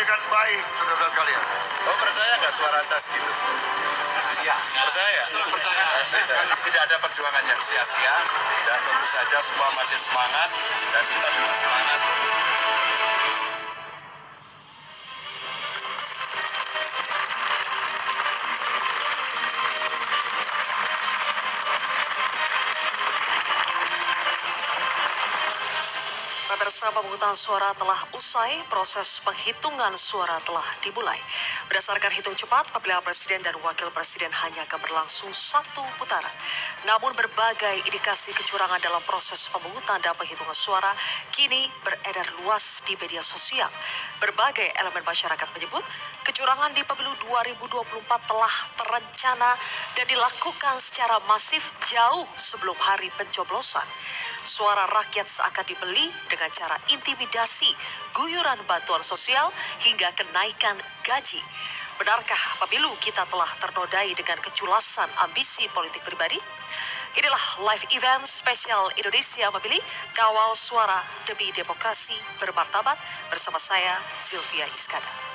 dengan baik, saudara kalian. Oh, percaya nggak suara saya segitu? Iya. Percaya? Percaya. Tidak ada perjuangan yang sia-sia, dan tentu saja semua masih semangat, dan kita juga semangat. Pemirsa, pemungutan suara telah usai, proses penghitungan suara telah dimulai. Berdasarkan hitung cepat, pemilihan presiden dan wakil presiden hanya akan berlangsung satu putaran. Namun berbagai indikasi kecurangan dalam proses pemungutan dan penghitungan suara kini beredar luas di media sosial. Berbagai elemen masyarakat menyebut kecurangan di pemilu 2024 telah terencana dan dilakukan secara masif jauh sebelum hari pencoblosan. Suara rakyat seakan dibeli dengan cara intimidasi, guyuran bantuan sosial, hingga kenaikan gaji. Benarkah pemilu kita telah ternodai dengan keculasan ambisi politik pribadi? Inilah live event spesial Indonesia Memilih, Kawal Suara Demi Demokrasi Bermartabat bersama saya, Sylvia Iskandar.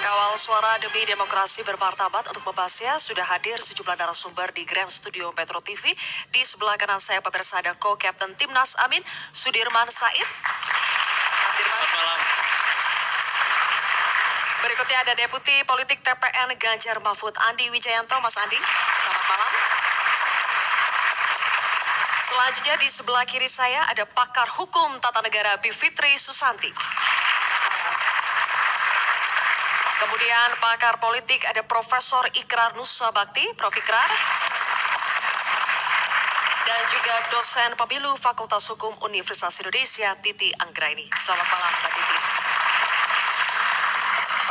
Kawal Suara Demi Demokrasi Bermartabat untuk membahasnya sudah hadir sejumlah narasumber di Grand Studio Metro TV. Di sebelah kanan saya pemirsa ada Co-Captain Timnas Amin, Sudirman Said. Selamat malam. Berikutnya ada Deputi Politik TPN Ganjar Mahfud Andi Wijayanto. Mas Andi, selamat malam. Selanjutnya di sebelah kiri saya ada pakar hukum tata negara Bivitri Susanti. Kemudian pakar politik ada Profesor Ikrar Nusa Bakti, Prof. Ikrar. Dan juga dosen pemilu Fakultas Hukum Universitas Indonesia, Titi Anggraini. Selamat malam, Mbak Titi.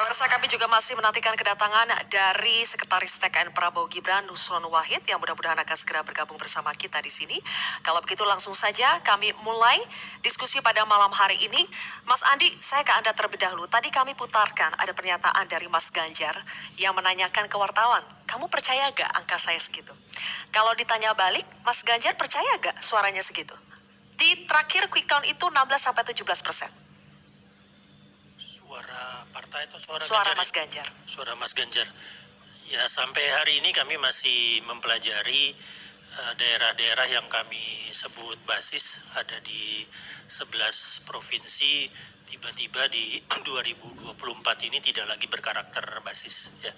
Pemirsa, kami juga masih menantikan kedatangan dari Sekretaris TKN Prabowo Gibran, Nusron Wahid, yang mudah-mudahan akan segera bergabung bersama kita di sini. Kalau begitu langsung saja kami mulai diskusi pada malam hari ini. Mas Andi, saya ke Anda terlebih dahulu. Tadi kami putarkan ada pernyataan dari Mas Ganjar yang menanyakan ke wartawan, kamu percaya gak angka saya segitu? Kalau ditanya balik, Mas Ganjar percaya gak suaranya segitu? Di terakhir quick count itu 16-17%. Suara partai atau suara Suara Ganjar? Mas Ganjar. Suara Mas Ganjar. Ya, sampai hari ini kami masih mempelajari daerah-daerah yang kami sebut basis, ada di 11 provinsi. Tiba-tiba di 2024 ini tidak lagi berkarakter basis, ya.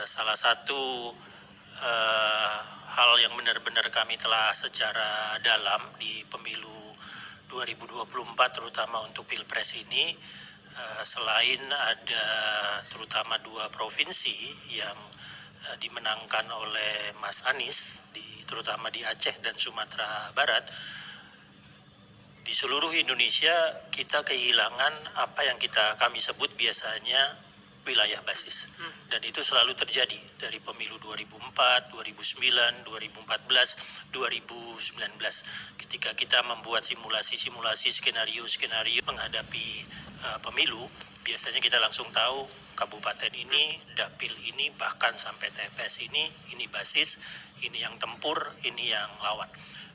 Salah satu hal yang benar-benar kami telah secara dalam di pemilu 2024, terutama untuk Pilpres ini, selain ada terutama 2 provinsi yang dimenangkan oleh Mas Anies, terutama di Aceh dan Sumatera Barat, di seluruh Indonesia kita kehilangan apa yang kami sebut biasanya wilayah basis. Dan itu selalu terjadi dari pemilu 2004, 2009, 2014, 2019. Ketika kita membuat simulasi-simulasi, skenario-skenario menghadapi pemilu, biasanya kita langsung tahu kabupaten ini, dapil ini, bahkan sampai TPS ini basis, ini yang tempur, ini yang lawan.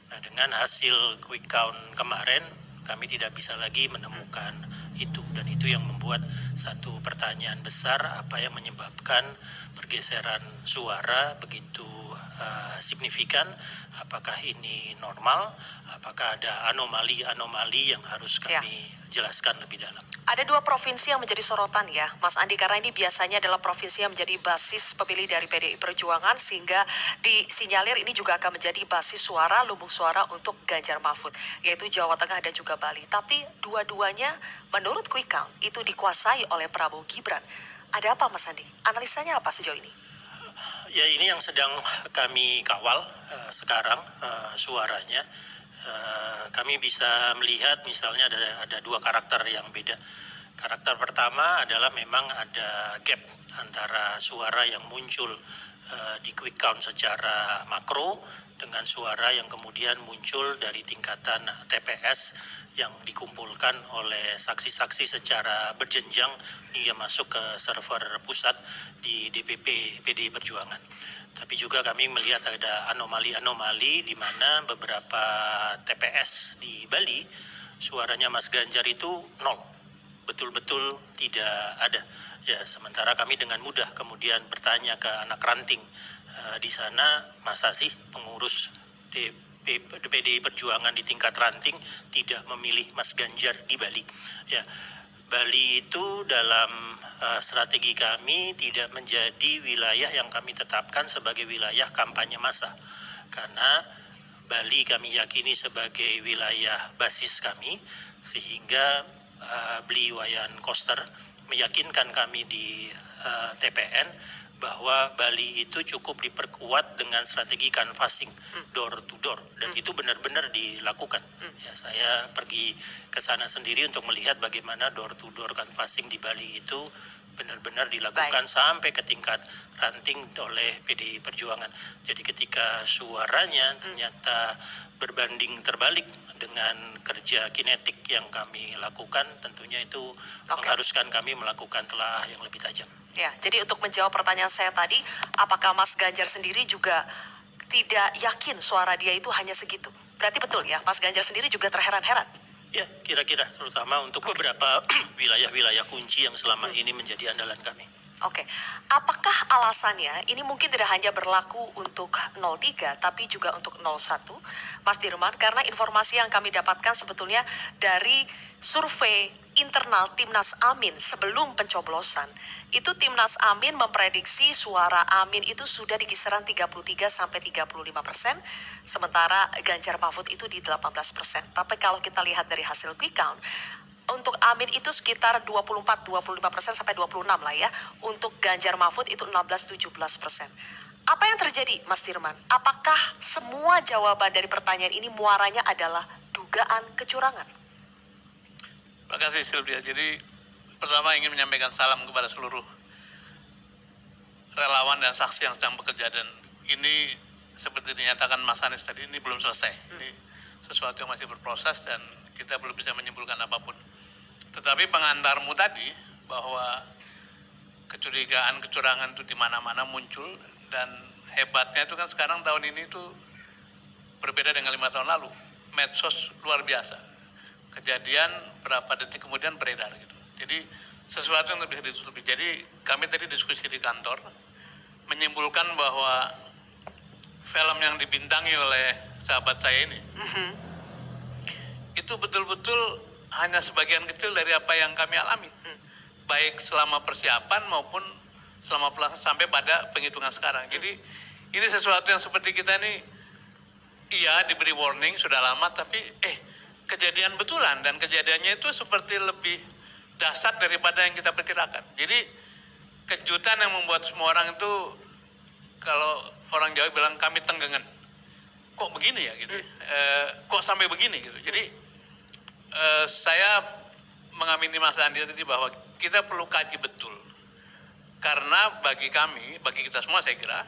Nah, dengan hasil quick count kemarin kami tidak bisa lagi menemukan itu, dan itu yang membuat satu pertanyaan besar, apa yang menyebabkan pergeseran suara begitu signifikan. Apakah ini normal? Apakah ada anomali-anomali yang harus kami jelaskan lebih dalam? Ada dua provinsi yang menjadi sorotan ya, Mas Andi, karena ini biasanya adalah provinsi yang menjadi basis pemilih dari PDI Perjuangan, sehingga disinyalir ini juga akan menjadi basis suara, lumbung suara untuk Ganjar Mahfud, yaitu Jawa Tengah dan juga Bali. Tapi dua-duanya menurut quick count itu dikuasai oleh Prabowo Gibran. Ada apa, Mas Andi? Analisanya apa sejauh ini? Ya, ini yang sedang kami kawal sekarang suaranya. Kami bisa melihat misalnya ada dua karakter yang beda. Karakter pertama adalah memang ada gap antara suara yang muncul di quick count secara makro dengan suara yang kemudian muncul dari tingkatan TPS yang dikumpulkan oleh saksi-saksi secara berjenjang hingga masuk ke server pusat di DPP PDI Perjuangan. Tapi juga kami melihat ada anomali-anomali di mana beberapa TPS di Bali suaranya Mas Ganjar itu nol, betul-betul tidak ada. Ya, sementara kami dengan mudah kemudian bertanya ke anak ranting di sana, masa sih pengurus PDI Perjuangan di tingkat ranting tidak memilih Mas Ganjar di Bali? Ya, Bali itu dalam strategi kami tidak menjadi wilayah yang kami tetapkan sebagai wilayah kampanye massa, karena Bali kami yakini sebagai wilayah basis kami, sehingga Bli Wayan Koster meyakinkan kami di TPN bahwa Bali itu cukup diperkuat dengan strategi canvassing door to door, dan itu benar-benar dilakukan. Ya, saya pergi ke sana sendiri untuk melihat bagaimana door to door canvassing di Bali itu benar-benar dilakukan sampai ke tingkat ranting oleh PDI Perjuangan. Jadi ketika suaranya ternyata berbanding terbalik dengan kerja kinetik yang kami lakukan, tentunya itu mengharuskan kami melakukan telaah yang lebih tajam. Ya, jadi untuk menjawab pertanyaan saya tadi, apakah Mas Ganjar sendiri juga tidak yakin suara dia itu hanya segitu? Berarti betul ya, Mas Ganjar sendiri juga terheran-heran? Ya, kira-kira terutama untuk beberapa wilayah-wilayah kunci yang selama ini menjadi andalan kami. Oke, apakah alasannya ini mungkin tidak hanya berlaku untuk 03 tapi juga untuk 01, Mas Dirman? Karena informasi yang kami dapatkan sebetulnya dari survei internal Timnas Amin sebelum pencoblosan, itu Timnas Amin memprediksi suara Amin itu sudah di kisaran 33-35%, sementara Ganjar Mahfud itu di 18%. Tapi kalau kita lihat dari hasil quick count, untuk Amin itu sekitar 24-25% sampai 26 lah ya. Untuk Ganjar Mahfud itu 16-17%. Apa yang terjadi, Mas Dirman? Apakah semua jawaban dari pertanyaan ini muaranya adalah dugaan kecurangan? Terima kasih Sylvia. Jadi pertama ingin menyampaikan salam kepada seluruh relawan dan saksi yang sedang bekerja, dan ini seperti dinyatakan Mas Anies tadi, ini belum selesai. Ini sesuatu yang masih berproses dan kita belum bisa menyimpulkan apapun. Tetapi pengantarmu tadi bahwa kecurigaan kecurangan itu di mana-mana muncul, dan hebatnya itu kan sekarang tahun ini itu berbeda dengan 5 tahun lalu. Medsos luar biasa. Kejadian berapa detik kemudian beredar gitu. Jadi sesuatu yang lebih ditutupi. Jadi kami tadi diskusi di kantor menyimpulkan bahwa film yang dibintangi oleh sahabat saya ini itu betul-betul hanya sebagian kecil dari apa yang kami alami, baik selama persiapan maupun selama sampai pada penghitungan sekarang. Jadi ini sesuatu yang seperti kita ini iya diberi warning sudah lama, tapi kejadian betulan, dan kejadiannya itu seperti lebih dahsyat daripada yang kita perkirakan. Jadi kejutan yang membuat semua orang itu, kalau orang Jawa bilang kami tenggengen, kok begini ya gitu, kok sampai begini gitu. Jadi saya mengamini Mas Andi tadi bahwa kita perlu kaji betul, karena bagi kami, bagi kita semua saya kira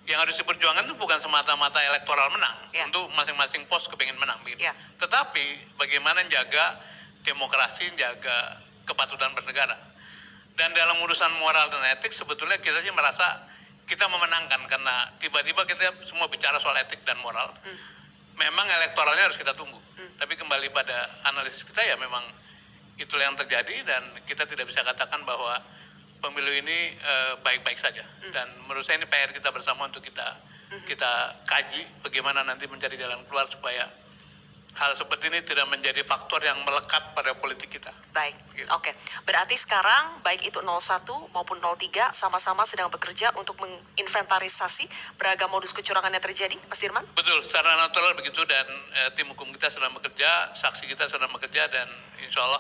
yang harus diperjuangkan itu bukan semata-mata elektoral menang, untuk masing-masing pos kepengen menang gitu. Tetapi bagaimana jaga demokrasi, jaga kepatutan bernegara. Dan dalam urusan moral dan etik sebetulnya kita sih merasa kita memenangkan karena tiba-tiba kita semua bicara soal etik dan moral. Memang elektoralnya harus kita tunggu. Tapi kembali pada analisis kita ya memang itulah yang terjadi dan kita tidak bisa katakan bahwa pemilu ini baik-baik saja. Dan menurut saya ini PR kita bersama untuk kita kaji bagaimana nanti mencari jalan keluar supaya hal seperti ini tidak menjadi faktor yang melekat pada politik kita. Baik, Gitu. oke. Berarti sekarang baik itu 01 maupun 03 sama-sama sedang bekerja untuk menginventarisasi beragam modus kecurangan yang terjadi, Mas Dirman? Betul, secara natural begitu dan tim hukum kita sedang bekerja, saksi kita sedang bekerja dan insya Allah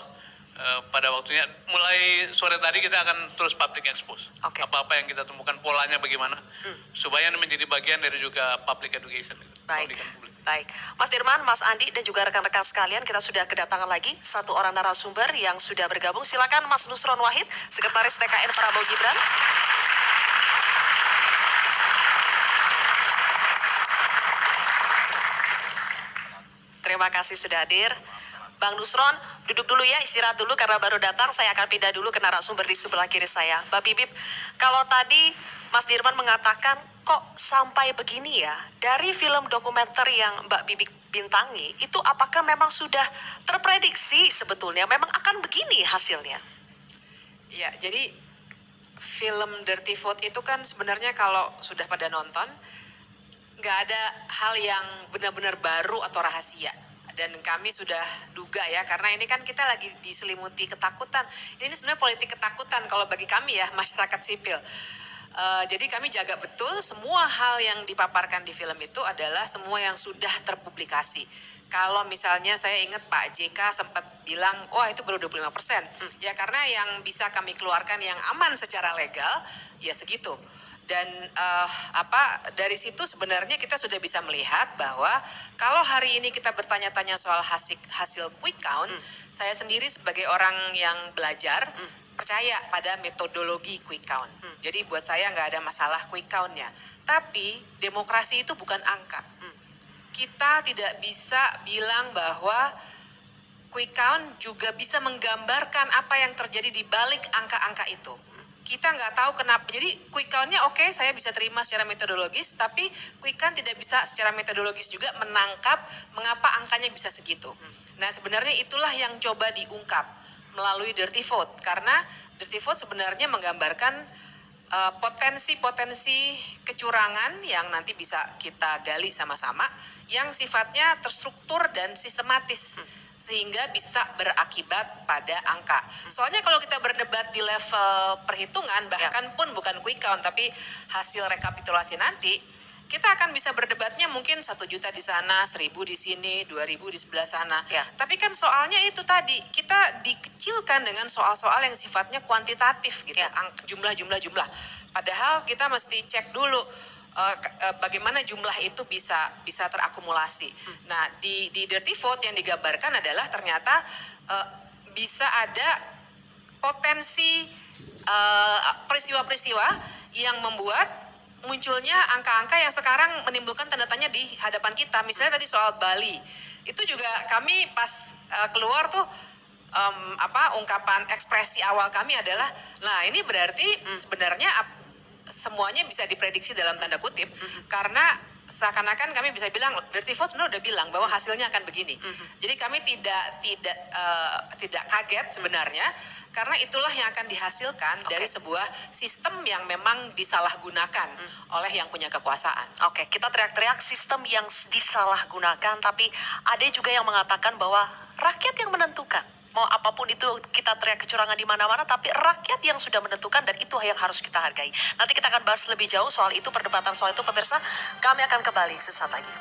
pada waktunya mulai sore tadi kita akan terus public expose. Oke. Apa-apa yang kita temukan polanya bagaimana supaya ini menjadi bagian dari juga public education. Baik. Pendidikan publik. Baik, Mas Dirman, Mas Andi, dan juga rekan-rekan sekalian, kita sudah kedatangan lagi satu orang narasumber yang sudah bergabung. Silakan Mas Nusron Wahid, Sekretaris TKN Prabowo Gibran. Terima kasih sudah hadir. Bang Nusron, duduk dulu ya, istirahat dulu karena baru datang. Saya akan pindah dulu ke narasumber di sebelah kiri saya. Mbak Bibip, kalau tadi Mas Dirman mengatakan kok sampai begini ya, dari film dokumenter yang Mbak Bibip bintangi, itu apakah memang sudah terprediksi sebetulnya memang akan begini hasilnya? Ya, jadi film Dirty Vote itu kan sebenarnya kalau sudah pada nonton, nggak ada hal yang benar-benar baru atau rahasia. Dan kami sudah duga ya, karena ini kan kita lagi diselimuti ketakutan. Ini sebenarnya politik ketakutan kalau bagi kami ya, masyarakat sipil. Jadi kami jaga betul semua hal yang dipaparkan di film itu adalah semua yang sudah terpublikasi. Kalau misalnya saya ingat Pak JK sempat bilang, wah itu baru 25%. Ya karena yang bisa kami keluarkan yang aman secara legal, ya segitu. Dan dari situ sebenarnya kita sudah bisa melihat bahwa kalau hari ini kita bertanya-tanya soal hasil quick count, saya sendiri sebagai orang yang belajar, percaya pada metodologi quick count. Jadi buat saya nggak ada masalah quick count-nya. Tapi demokrasi itu bukan angka. Kita tidak bisa bilang bahwa quick count juga bisa menggambarkan apa yang terjadi di balik angka-angka itu. Kita nggak tahu kenapa. Jadi quick count-nya oke, saya bisa terima secara metodologis, tapi quick count tidak bisa secara metodologis juga menangkap mengapa angkanya bisa segitu. Nah sebenarnya itulah yang coba diungkap melalui Dirty Vote, karena Dirty Vote sebenarnya menggambarkan potensi-potensi kecurangan yang nanti bisa kita gali sama-sama, yang sifatnya terstruktur dan sistematis, sehingga bisa berakibat pada angka. Soalnya kalau kita berdebat di level perhitungan, bahkan pun bukan quick count, tapi hasil rekapitulasi nanti, kita akan bisa berdebatnya mungkin 1 juta di sana, 1.000 di sini, 2.000 di sebelah sana. Ya. Tapi kan soalnya itu tadi, kita dikecilkan dengan soal-soal yang sifatnya kuantitatif gitu, Ya. jumlah. Padahal kita mesti cek dulu bagaimana jumlah itu bisa terakumulasi. Nah, di Dirty Vote yang digambarkan adalah ternyata bisa ada potensi peristiwa-peristiwa yang membuat munculnya angka-angka yang sekarang menimbulkan tanda tanya di hadapan kita. Misalnya tadi soal Bali, itu juga kami pas keluar tuh ungkapan ekspresi awal kami adalah, nah ini berarti sebenarnya semuanya bisa diprediksi dalam tanda kutip, karena seakan-akan kami bisa bilang Dirty Vote sebenarnya udah bilang bahwa hasilnya akan begini. Jadi kami tidak kaget sebenarnya, karena itulah yang akan dihasilkan dari sebuah sistem yang memang disalahgunakan oleh yang punya kekuasaan. Oke, kita teriak-teriak sistem yang disalahgunakan, tapi ada juga yang mengatakan bahwa rakyat yang menentukan. Mau apapun itu kita teriak kecurangan di mana-mana, tapi rakyat yang sudah menentukan dan itu yang harus kita hargai. Nanti kita akan bahas lebih jauh soal itu, perdebatan soal itu, pemirsa. Kami akan kembali sesaat lagi.